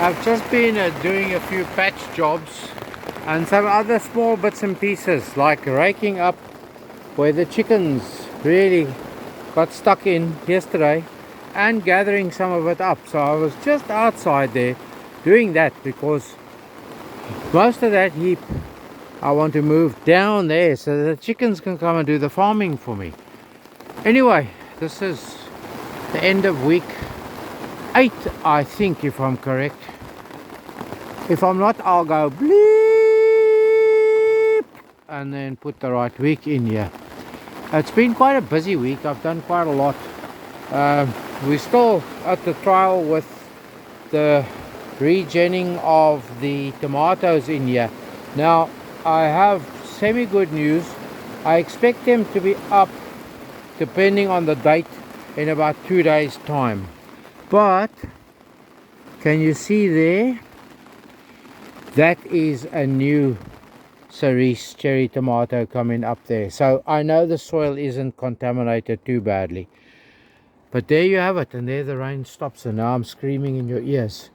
I've just been doing a few patch jobs and some other small bits and pieces, like raking up where the chickens really got stuck in yesterday and gathering some of it up. So I was just outside there doing that because most of that heap I want to move down there so the chickens can come and do the farming for me. Anyway, this is the end of week 8, I think, if I'm correct. If I'm not, I'll go bleep and then put the right week in here. It's been quite a busy week. I've done quite a lot. We're still at the trial with the regenning of the tomatoes in here. Now, I have semi-good news. I expect them to be up, depending on the date, in about 2 days' time. But, can you see there? That is a new cerise cherry tomato coming up there. So I know the soil isn't contaminated too badly. But there you have it, and there the rain stops, and now I'm screaming in your ears.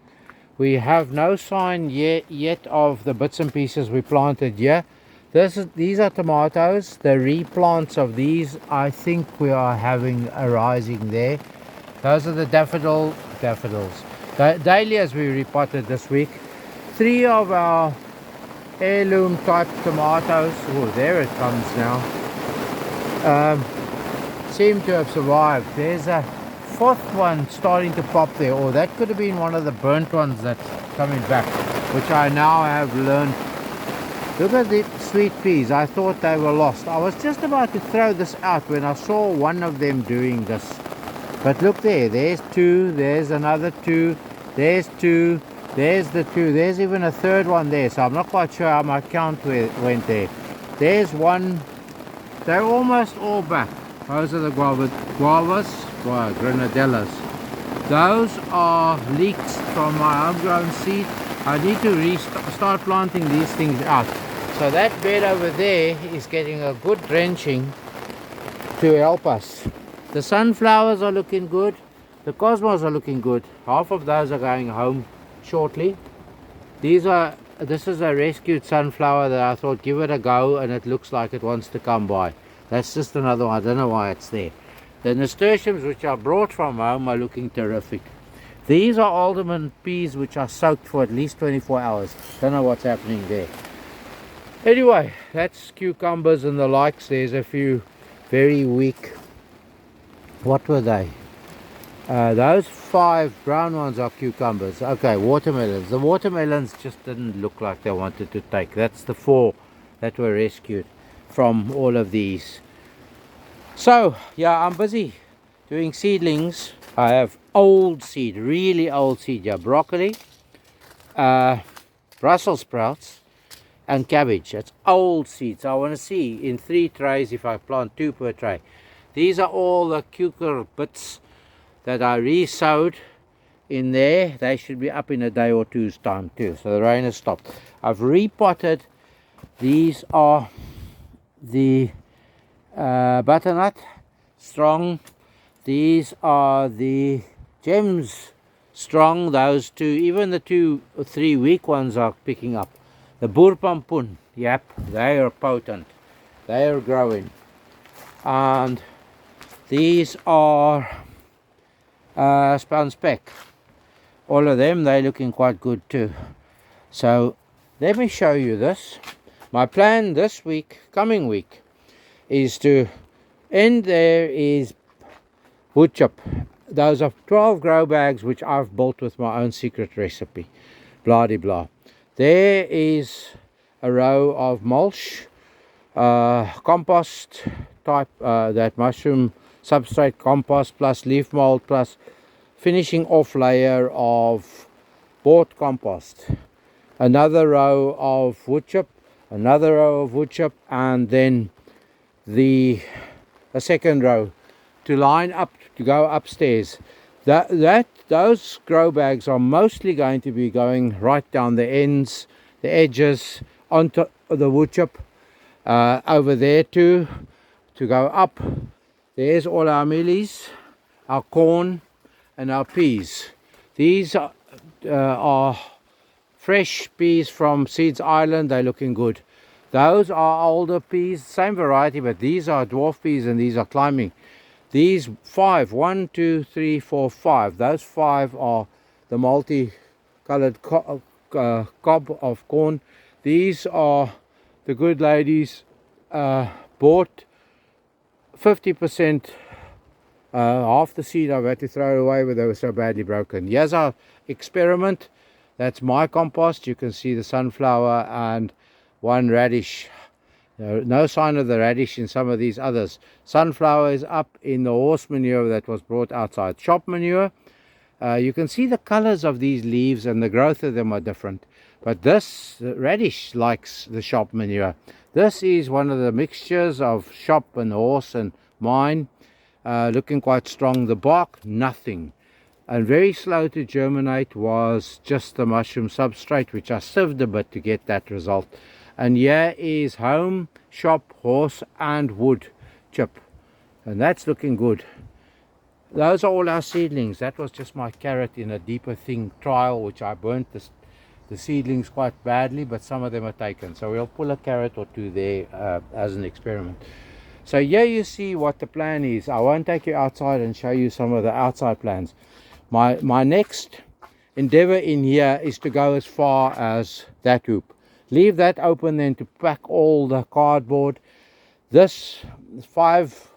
We have no sign yet of the bits and pieces we planted here. These are tomatoes. The replants of these, I think we are having arising there. Those are the daffodils. The dahlias we repotted this week. 3 of our heirloom type tomatoes, oh there it comes now, seem to have survived. There's a 4th one starting to pop there, or that could have been one of the burnt ones that's coming back, which I now have learned. Look at the sweet peas. I thought they were lost. I was just about to throw this out when I saw one of them doing this. But look there, there's 2, there's another 2, there's 2, there's the 2, there's even a 3rd one there, so I'm not quite sure how my count went there. There's 1, they're almost all back. Those are the guavas, granadellas. Those are leeks from my homegrown seed. I need to start planting these things out. So that bed over there is getting a good drenching to help us. The sunflowers are looking good. The cosmos are looking good. Half of those are going home shortly. This is a rescued sunflower that I thought give it a go, and it looks like it wants to come by. That's just another one. I don't know why it's there. The nasturtiums which I brought from home are looking terrific. These are alderman peas which are soaked for at least 24 hours. Don't know what's happening there. Anyway, that's cucumbers and the likes. There's a few very weak. What were they? Those 5 brown ones are cucumbers. Okay, watermelons. The watermelons just didn't look like they wanted to take. That's the 4 that were rescued from all of these. So, yeah, I'm busy doing seedlings. I have old seed, really old seed. Yeah, broccoli, Brussels sprouts, and cabbage. That's old seeds. I want to see in 3 trays if I plant 2 per tray. These are all the cucumber bits that I re-sowed in there. They should be up in a day or 2's time too. So the rain has stopped. I've repotted. These are the butternut strong. These are the gems strong. Those 2, even the 2 or 3 weak ones are picking up. The boerpampoen, yep, they are potent. They are growing. And these are spanspek. All of them, they're looking quite good too. So let me show you this. My plan this week, coming week, is to end there is wood chip. Those are 12 grow bags which I've built with my own secret recipe. Blah de blah. There is a row of mulch, compost type, that mushroom substrate compost plus leaf mold plus finishing off layer of bought compost. Another row of wood chip, another row of wood chip, and then a 2nd row to line up to go upstairs. Those grow bags are mostly going to be going right down the ends, the edges, onto the wood chip, over there too, to go up. There's all our mealies, our corn, and our peas. These are are fresh peas from Seeds Island. They're looking good. Those are older peas, same variety, but these are dwarf peas and these are climbing. These 5, 1, 2, 3, 4, 5, those 5 are the multi-colored cob of corn. These are the good ladies bought 50%, half the seed I've had to throw away but they were so badly broken. Here's our experiment. That's my compost. You can see the sunflower and one radish. No sign of the radish in some of these others. Sunflower is up in the horse manure that was brought outside. Shop manure. You can see the colors of these leaves and the growth of them are different. But this radish likes the shop manure. This is one of the mixtures of shop and horse and mine. Looking quite strong. The bark, nothing. And very slow to germinate was just the mushroom substrate, which I sieved a bit to get that result. And here is home, shop, horse and wood chip. And that's looking good. Those are all our seedlings. That was just my carrot in a deeper thing trial, which I burnt the seedlings quite badly, but some of them are taken. So we'll pull a carrot or two there as an experiment. So here you see what the plan is. I won't take you outside and show you some of the outside plans. My next endeavor in here is to go as far as that hoop. Leave that open then to pack all the cardboard. This 5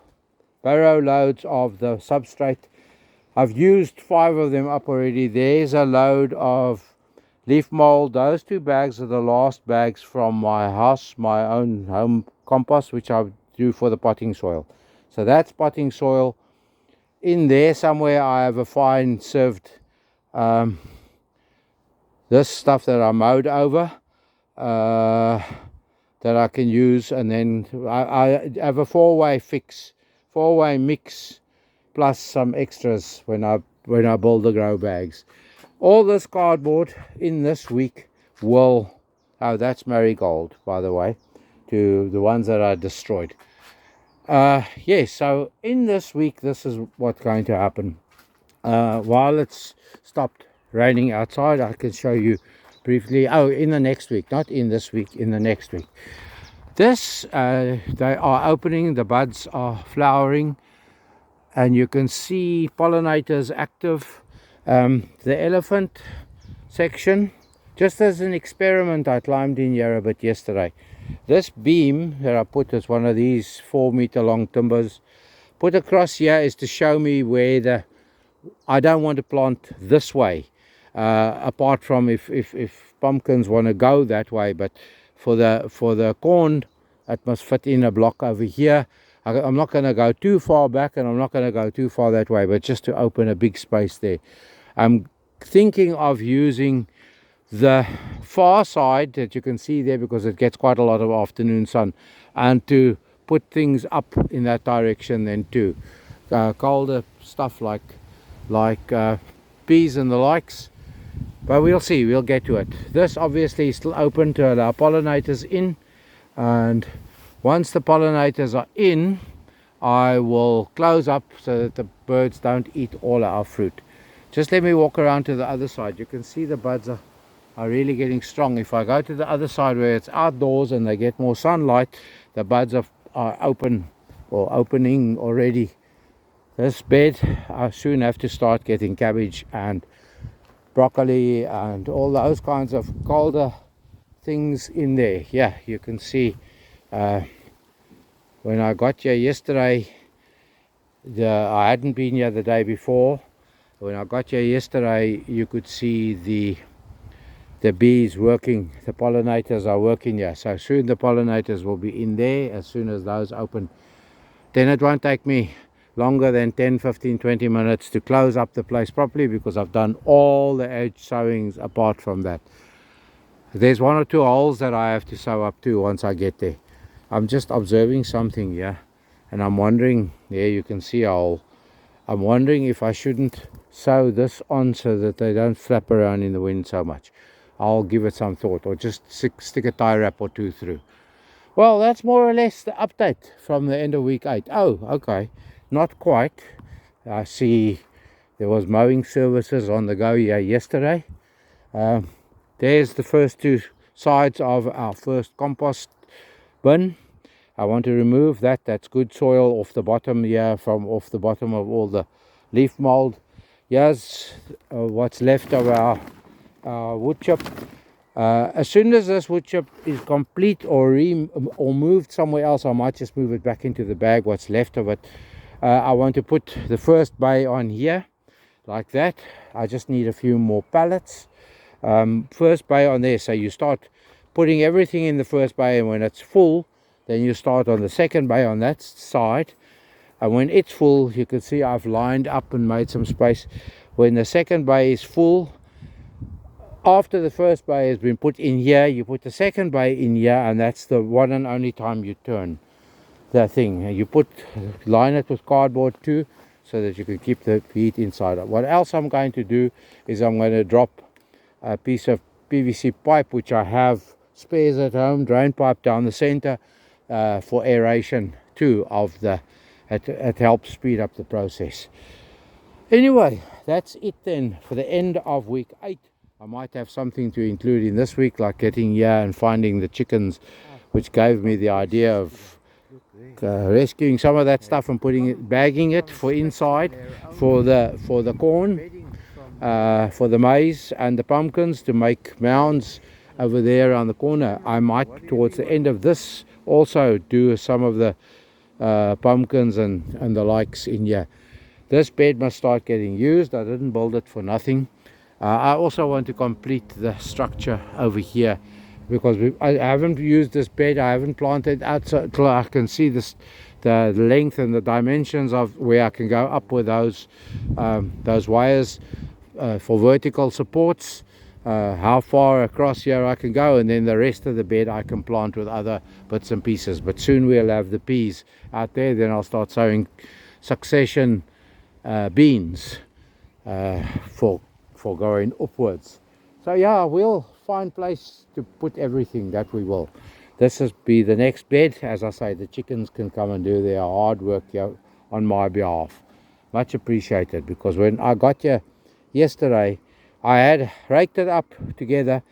barrow loads of the substrate. I've used 5 of them up already. There's a load of leaf mold. Those 2 bags are the last bags from my house, my own home compost, which I do for the potting soil. So that's potting soil. In there somewhere I have a fine sieved this stuff that I mowed over that I can use, and then I have a 4-way mix plus some extras when I build the grow bags. All this cardboard in this week will, oh, that's marigold by the way, to the ones that I destroyed. Yes, so in this week this is what's going to happen. While it's stopped raining outside, I can show you briefly. Oh, in the next week, not in this week, in the next week. This they are opening, the buds are flowering and you can see pollinators active. The elephant section, just as an experiment, I climbed in here a bit yesterday. This beam that I put as one of these 4-meter long timbers put across here is to show me where I don't want to plant this way, apart from if pumpkins want to go that way, but for the corn it must fit in a block over here. I'm not going to go too far back and I'm not going to go too far that way, but just to open a big space there. I'm thinking of using the far side that you can see there because it gets quite a lot of afternoon sun, and to put things up in that direction then too. Colder stuff like peas and the likes, but we'll see, we'll get to it. This obviously is still open to allow pollinators in, and once the pollinators are in I will close up so that the birds don't eat all our fruit. Just let me walk around to the other side. You can see the buds are really getting strong. If I go to the other side where it's outdoors and they get more sunlight, the buds are open or opening already. This bed I soon have to start getting cabbage and broccoli and all those kinds of colder things in there. Yeah, you can see when I got here yesterday, I hadn't been here the day before. When I got here yesterday you could see the bees working, the pollinators are working here. So soon the pollinators will be in there. As soon as those open, then it won't take me longer than 10, 15, 20 minutes to close up the place properly, because I've done all the edge sewings apart from that. There's 1 or 2 holes that I have to sew up too once I get there. I'm just observing something here and I'm wondering, there you can see a hole. I'm wondering if I shouldn't sew this on so that they don't flap around in the wind so much. I'll give it some thought, or just stick a tie wrap or 2 through. Well, that's more or less the update from the end of week 8. Oh, okay, not quite. I see there was mowing services on the go here yesterday. There's the first two sides of our first compost bin. I want to remove that. That's good soil off the bottom here, from off the bottom of all the leaf mold. Here's what's left of our wood chip. As soon as this wood chip is complete or moved somewhere else, I might just move it back into the bag, what's left of it. I want to put the first bay on here, like that. I just need a few more pallets. First bay on there, so you start putting everything in the first bay, and when it's full, then you start on the second bay on that side. And when it's full, you can see I've lined up and made some space. When the second bay is full, after the first bay has been put in here, you put the second bay in here, and that's the one and only time you turn the thing. You line it with cardboard too, so that you can keep the heat inside. What else I'm going to do is I'm going to drop a piece of PVC pipe, which I have spares at home, drain pipe down the center, for aeration too of the it helps speed up the process. Anyway, that's it then for the end of week 8. I might have something to include in this week, like getting here and finding the chickens, which gave me the idea of rescuing some of that stuff and bagging it for inside, for the corn, for the maize and the pumpkins, to make mounds over there around the corner. I might, towards the end of this, also do some of the pumpkins and the likes in here. This bed must start getting used. I didn't build it for nothing. I also want to complete the structure over here, because I haven't used this bed. I haven't planted out so I can see the length and the dimensions of where I can go up with those wires for vertical supports. How far across here I can go, and then the rest of the bed I can plant with other bits and pieces. But soon we'll have the peas out there. Then I'll start sowing succession beans for going upwards. So yeah, we'll find place to put everything, that we will. This will be the next bed. As I say, the chickens can come and do their hard work here on my behalf. Much appreciated, because when I got here yesterday, I had raked it up together.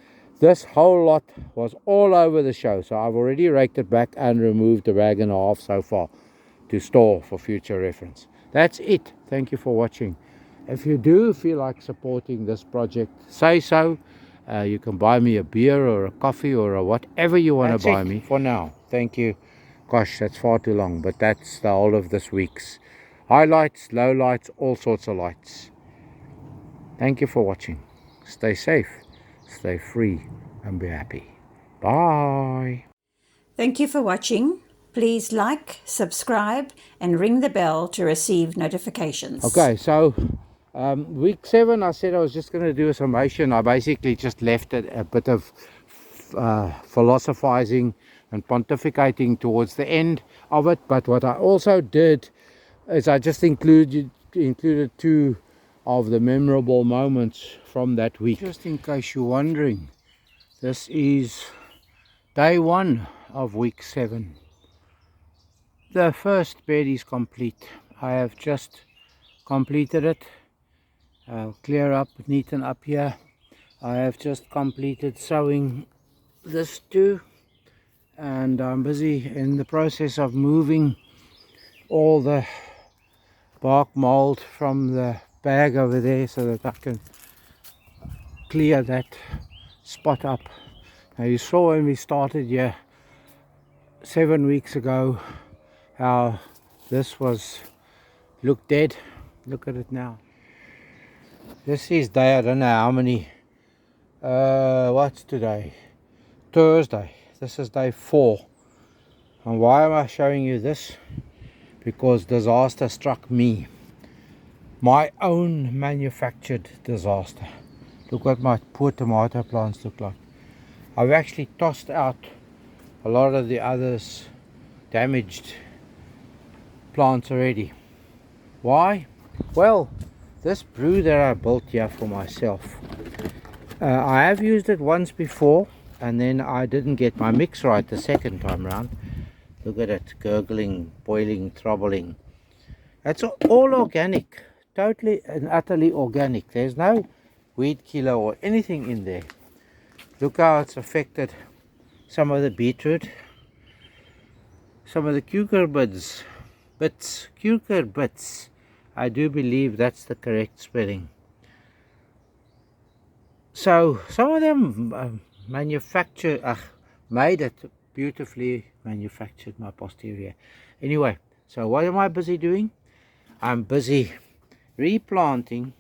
This whole lot was all over the show, so I've already raked it back and removed a bag and a half so far to store for future reference. That's it. Thank you for watching. If you do feel like supporting this project, say so. You can buy me a beer or a coffee or whatever you want to buy me for now. Thank you. Gosh, that's far too long, but that's the whole of this week's highlights, lowlights, all sorts of lights. Thank you for watching. Stay safe, stay free, and be happy. Bye. Thank you for watching. Please like, subscribe, and ring the bell to receive notifications. Okay, so week 7, I said I was just going to do a summation. I basically just left it a bit of philosophizing and pontificating towards the end of it. But what I also did is I just included 2 of the memorable moments from that week. Just in case you're wondering, this is day 1 of week 7. The first bed is complete. I have just completed it. I'll clear up, neaten up here. I have just completed sewing this too, and I'm busy in the process of moving all the bark mold from the bag over there, so that I can clear that spot up. Now, you saw when we started here 7 weeks ago how this looked dead. Look at it now. This is day, I don't know how many, what's today? Thursday. This is day 4. And why am I showing you this? Because disaster struck me. My own manufactured disaster. Look what my poor tomato plants look like. I've actually tossed out a lot of the others damaged plants already. Why? Well, this brew that I built here for myself, I have used it once before, and then I didn't get my mix right the second time round. Look at it, gurgling, boiling, troubling. It's all organic, totally and utterly organic. There's no weed killer or anything in there. Look how it's affected some of the beetroot, some of the cucurbits, cucurbits. I do believe that's the correct spelling. So some of them made it beautifully manufactured, my posterior. Anyway, so what am I busy doing? I'm busy replanting.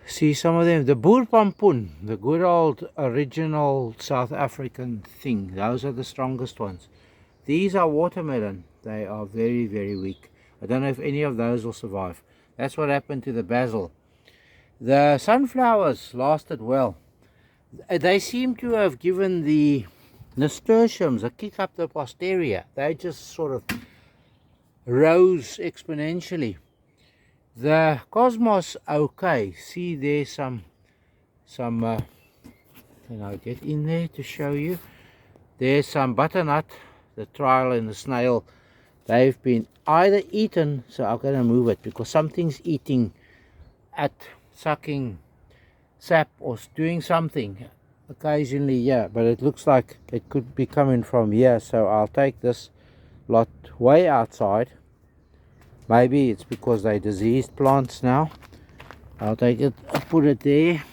See some of them, the boerpampoen, the good old original South African thing. Those are the strongest ones. These are watermelon. They are very, very weak. I don't know if any of those will survive. That's what happened to the basil. The sunflowers lasted well. They seem to have given the nasturtiums a kick up the posterior. They just sort of rose exponentially. The cosmos, okay. See, there's some can I get in there to show you? There's some butternut, the trial and the snail. They've been either eaten, so I'm going to move it because something's eating at sucking sap or doing something occasionally, yeah, but it looks like it could be coming from here, so I'll take this lot way outside. Maybe it's because they're diseased plants now. I'll take it, I'll put it there.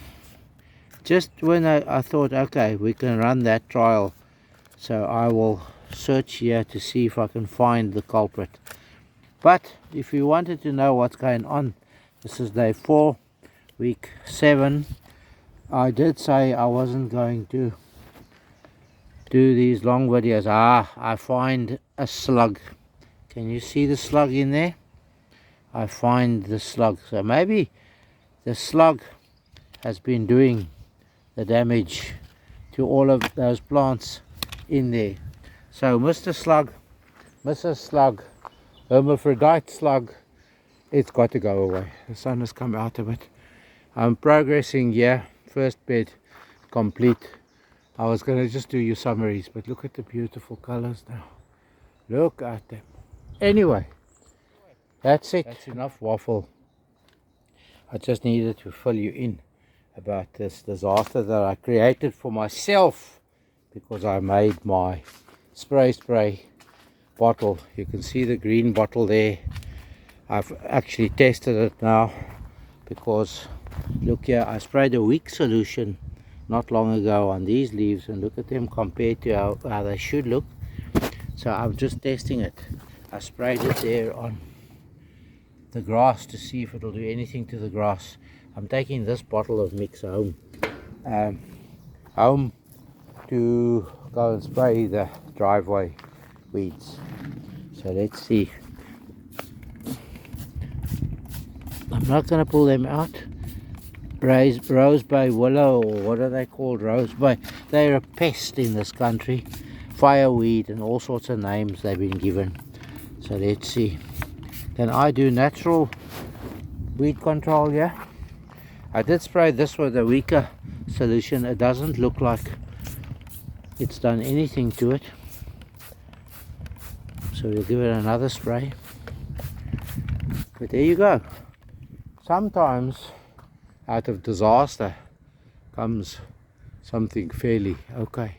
Just when I thought, okay, we can run that trial, so I will search here to see if I can find the culprit. But if you wanted to know what's going on, this is day 4, week 7. I did say I wasn't going to do these long videos. I find a slug. Can you see the slug in there? I find the slug. So maybe the slug has been doing the damage to all of those plants in there. So Mr. Slug, Mrs. Slug, hermaphrodite slug, it's got to go away. The sun has come out of it. I'm progressing here. First bed complete. I was going to just do your summaries, but look at the beautiful colors now. Look at them. Anyway, that's it. That's enough waffle. I just needed to fill you in about this disaster that I created for myself because I made my spray bottle. You can see the green bottle there. I've actually tested it now because look here, I sprayed a weak solution not long ago on these leaves and look at them compared to how they should look. So I'm just testing it. I sprayed it there on the grass to see if it'll do anything to the grass. I'm taking this bottle of mix home to go and spray the driveway weeds. So let's see. I'm not going to pull them out. Rosebay willow, or what are they called? Rosebay. They're a pest in this country. Fireweed and all sorts of names they've been given. So let's see. Can I do natural weed control here? I did spray this with a weaker solution. It doesn't look like it's done anything to it. So we'll give it another spray. But there you go. Sometimes out of disaster comes something fairly okay.